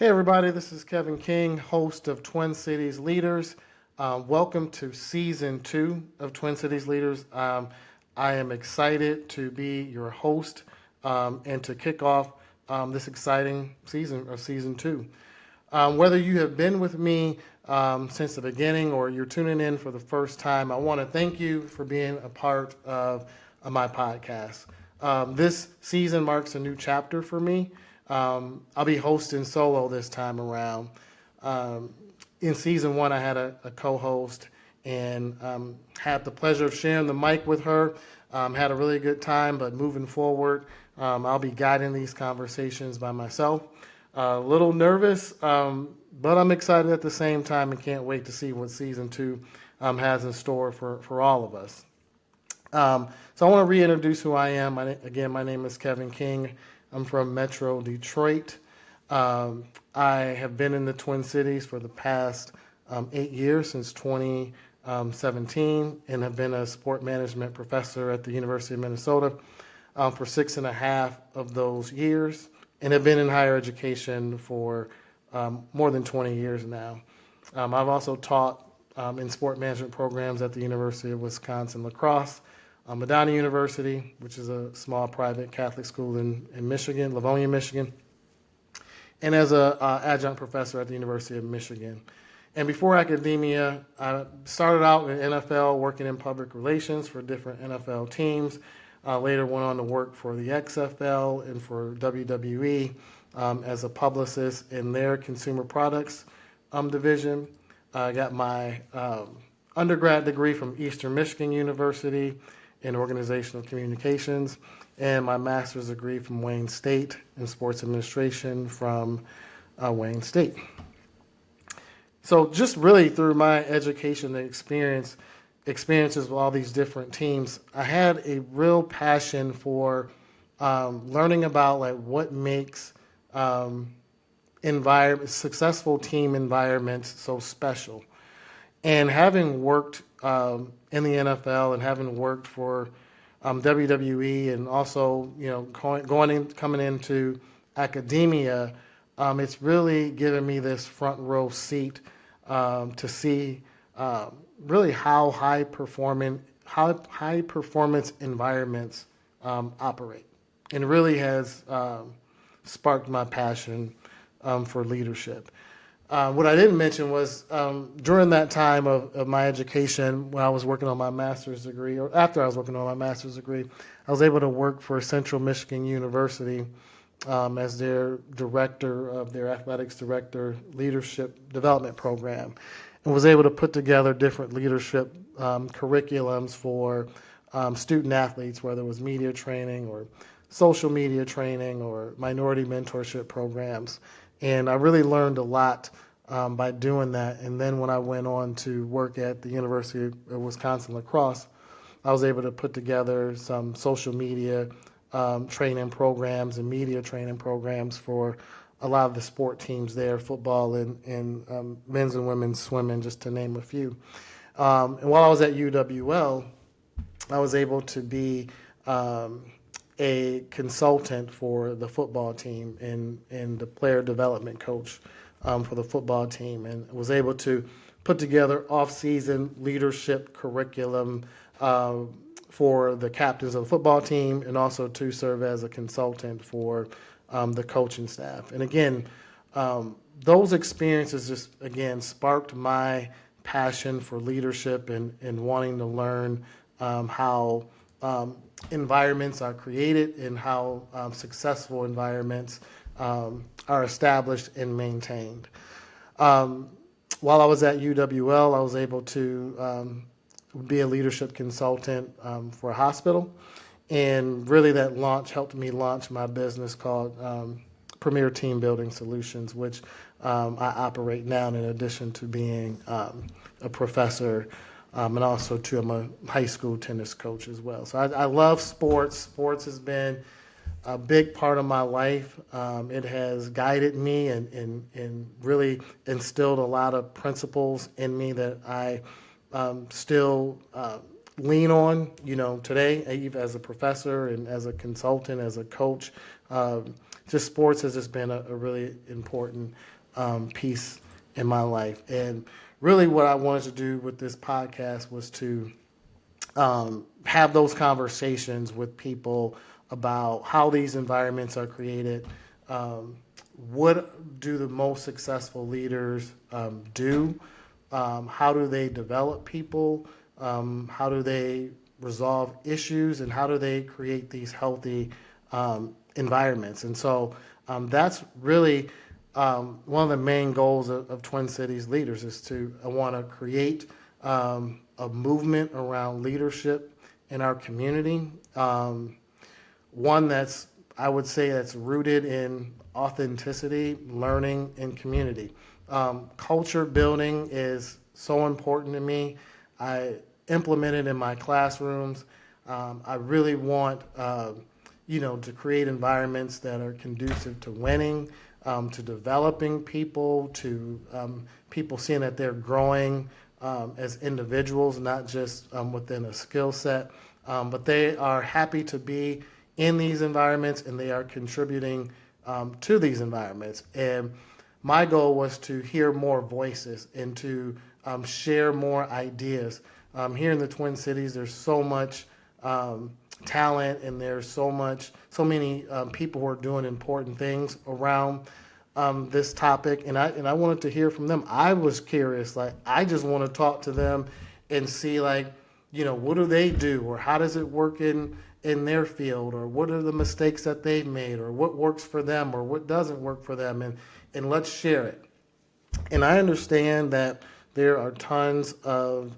Hey, everybody, this is Kevin King, host of Twin Cities Leaders. Welcome to season 2 of Twin Cities Leaders. I am excited to be your host and to kick off this exciting season of season 2. Whether you have been with me since the beginning or you're tuning in for the first time, I want to thank you for being a part of my podcast. This season marks a new chapter for me. I'll be hosting solo this time around. In season 1, I had a co-host and had the pleasure of sharing the mic with her. Had a really good time, but moving forward, I'll be guiding these conversations by myself. A little nervous, but I'm excited at the same time and can't wait to see what season 2 has in store for all of us. So I want to reintroduce who I am. Again, my name is Kevin King. I'm from Metro Detroit. I have been in the Twin Cities for the past 8 years, since 2017, and have been a sport management professor at the University of Minnesota for 6.5 of those years, and have been in higher education for more than 20 years now. I've also taught in sport management programs at the University of Wisconsin-La Crosse, Medina University, which is a small private Catholic school in Michigan, Livonia, Michigan, and as an adjunct professor at the University of Michigan. And before academia, I started out in NFL working in public relations for different NFL teams. Later went on to work for the XFL and for WWE as a publicist in their consumer products division. I got my undergrad degree from Eastern Michigan University in organizational communications, and my master's degree from Wayne State in sports administration from Wayne State. So just really through my education and experiences with all these different teams, I had a real passion for learning about like what makes successful team environments so special. And having worked in the NFL and having worked for WWE, and also coming into academia, it's really given me this front row seat to see really how high performance environments operate, and really has sparked my passion for leadership. What I didn't mention was during that time of my education, when I was working on my master's degree, or after I was working on my master's degree, I was able to work for Central Michigan University as their director of their athletics director leadership development program, and was able to put together different leadership curriculums for student athletes, whether it was media training or social media training or minority mentorship programs. And I really learned a lot by doing that. And then when I went on to work at the University of Wisconsin-La Crosse, I was able to put together some social media training programs and media training programs for a lot of the sport teams there, football and men's and women's swimming, just to name a few. And while I was at UWL, I was able to be a consultant for the football team and the player development coach for the football team, and was able to put together off-season leadership curriculum for the captains of the football team, and also to serve as a consultant for the coaching staff. And again, those experiences just, again, sparked my passion for leadership and wanting to learn how environments are created and how successful environments are established and maintained. While I was at UWL, I was able to be a leadership consultant for a hospital, and really that helped me launch my business called Premier Team Building Solutions, which I operate now in addition to being a professor. And also, too, I'm a high school tennis coach as well. So I love sports. Sports has been a big part of my life. It has guided me and really instilled a lot of principles in me that I still lean on, today, even as a professor and as a consultant, as a coach. just sports has just been a really important piece in my life. And really what I wanted to do with this podcast was to have those conversations with people about how these environments are created. What do the most successful leaders do? How do they develop people? How do they resolve issues? And how do they create these healthy environments? And so that's really one of the main goals of Twin Cities Leaders is to want to create a movement around leadership in our community. One that's, I would say, that's rooted in authenticity, learning, and community. Culture building is so important to me. I implement it in my classrooms. I really want, to create environments that are conducive to winning, to developing people, to people seeing that they're growing as individuals, not just within a skill set, but they are happy to be in these environments and they are contributing to these environments. And my goal was to hear more voices and to share more ideas. Here in the Twin Cities, there's so much talent and there's so many people who are doing important things around this topic, and I wanted to hear from them. I was curious, like I just want to talk to them and see, like, what do they do, or how does it work in their field, or what are the mistakes that they've made, or what works for them, or what doesn't work for them, and let's share it. And I understand that there are tons of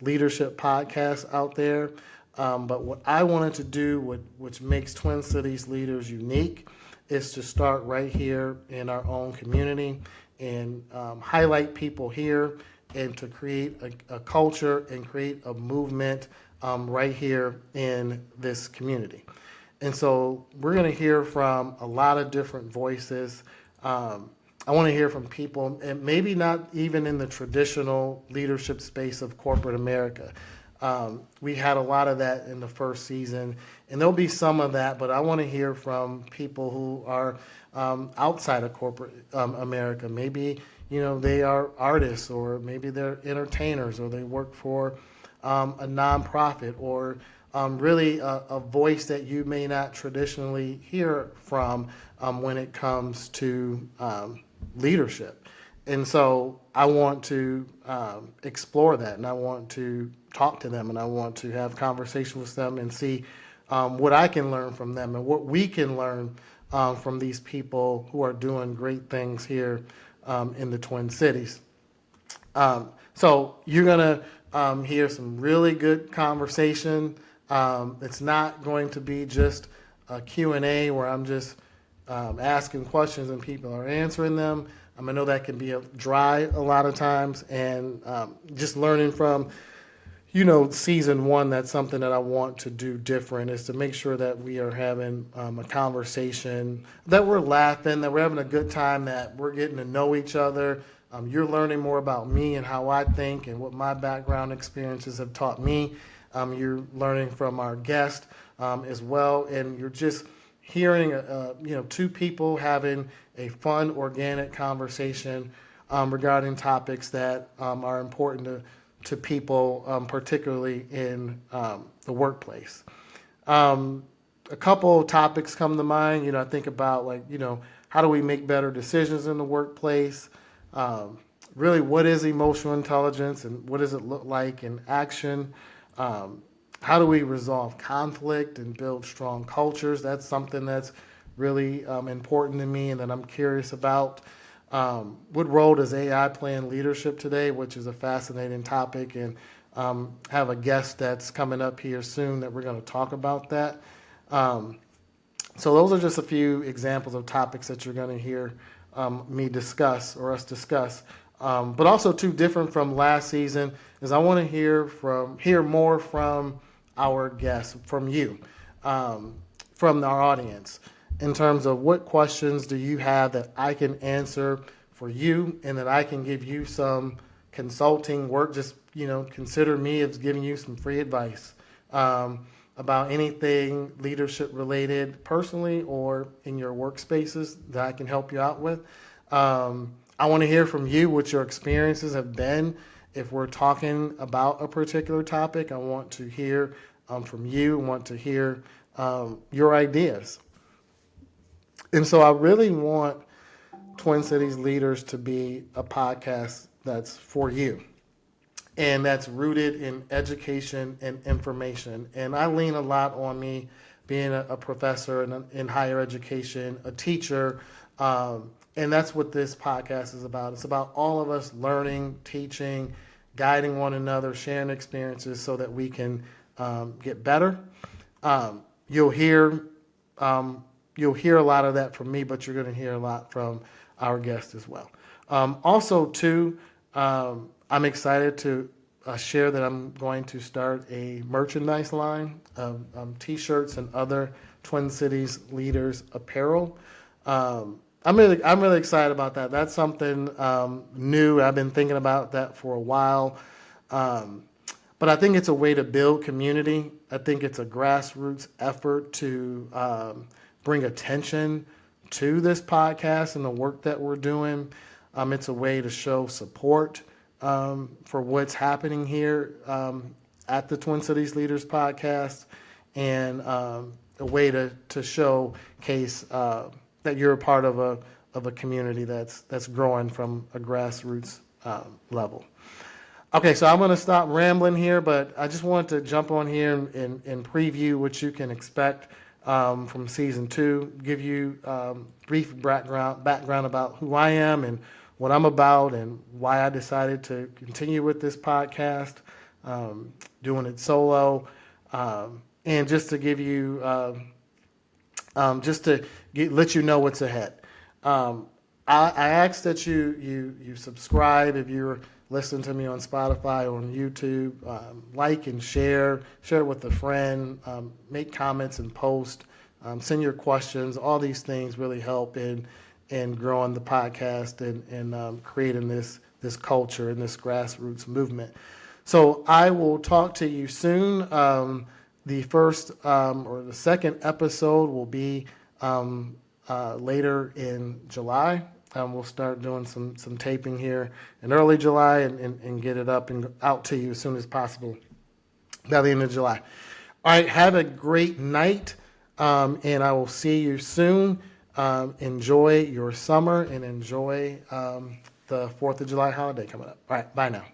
leadership podcasts out there, but what I wanted to do, which makes Twin Cities Leaders unique, is to start right here in our own community and highlight people here and to create a culture and create a movement right here in this community. And so we're going to hear from a lot of different voices. I want to hear from people, and maybe not even in the traditional leadership space of corporate America. We had a lot of that in the first season, and there'll be some of that, but I want to hear from people who are outside of corporate America. Maybe, they are artists, or maybe they're entertainers, or they work for a nonprofit, or really a voice that you may not traditionally hear from when it comes to leadership. And so I want to explore that, and I want to talk to them, and I want to have conversations with them and see what I can learn from them and what we can learn from these people who are doing great things here in the Twin Cities. So you're going to hear some really good conversation. It's not going to be just a Q&A where I'm just asking questions and people are answering them. I know that can be dry a lot of times, and just learning from, season one, that's something that I want to do different, is to make sure that we are having a conversation, that we're laughing, that we're having a good time, that we're getting to know each other. You're learning more about me and how I think and what my background experiences have taught me. You're learning from our guest as well, and you're just hearing, two people having a fun, organic conversation regarding topics that are important to people, particularly in the workplace. A couple of topics come to mind. I think about, how do we make better decisions in the workplace? Really, what is emotional intelligence, and what does it look like in action? How do we resolve conflict and build strong cultures? That's something that's really important to me and that I'm curious about. What role does AI play in leadership today, which is a fascinating topic, and have a guest that's coming up here soon that we're going to talk about that. So those are just a few examples of topics that you're going to hear me discuss, or us discuss. But also, too, different from last season, is I want to hear more from our guests, from you, from our audience, in terms of what questions do you have that I can answer for you, and that I can give you some consulting work. Just, consider me as giving you some free advice about anything leadership related personally or in your workspaces that I can help you out with. I want to hear from you what your experiences have been. If we're talking about a particular topic, I want to hear from you. I want to hear your ideas. And so I really want Twin Cities Leaders to be a podcast that's for you and that's rooted in education and information. And I lean a lot on me being a professor in higher education, a teacher, and that's what this podcast is about. It's about all of us learning, teaching, guiding one another, sharing experiences so that we can get better. You'll hear a lot of that from me, but you're going to hear a lot from our guests as well. Also, too, I'm excited to share that I'm going to start a merchandise line of T-shirts and other Twin Cities Leaders apparel. I'm really excited about that. That's something new. I've been thinking about that for a while. But I think it's a way to build community. I think it's a grassroots effort to bring attention to this podcast and the work that we're doing. It's a way to show support for what's happening here at the Twin Cities Leaders podcast, and a way to showcase that you're a part of a community that's growing from a grassroots level. Okay, so I'm going to stop rambling here, but I just wanted to jump on here and preview what you can expect from season 2, give you brief background about who I am and what I'm about and why I decided to continue with this podcast, doing it solo, and just to give you, let you know what's ahead. I ask that you subscribe if you're listening to me on Spotify or on YouTube. Like and share it with a friend. Make comments and post. Send your questions. All these things really help in growing the podcast and creating this culture and this grassroots movement. So I will talk to you soon. The first or the second episode will be later in July. We'll start doing some taping here in early July and get it up and out to you as soon as possible by the end of July. All right, have a great night, and I will see you soon. Enjoy your summer and enjoy the 4th of July holiday coming up. All right, bye now.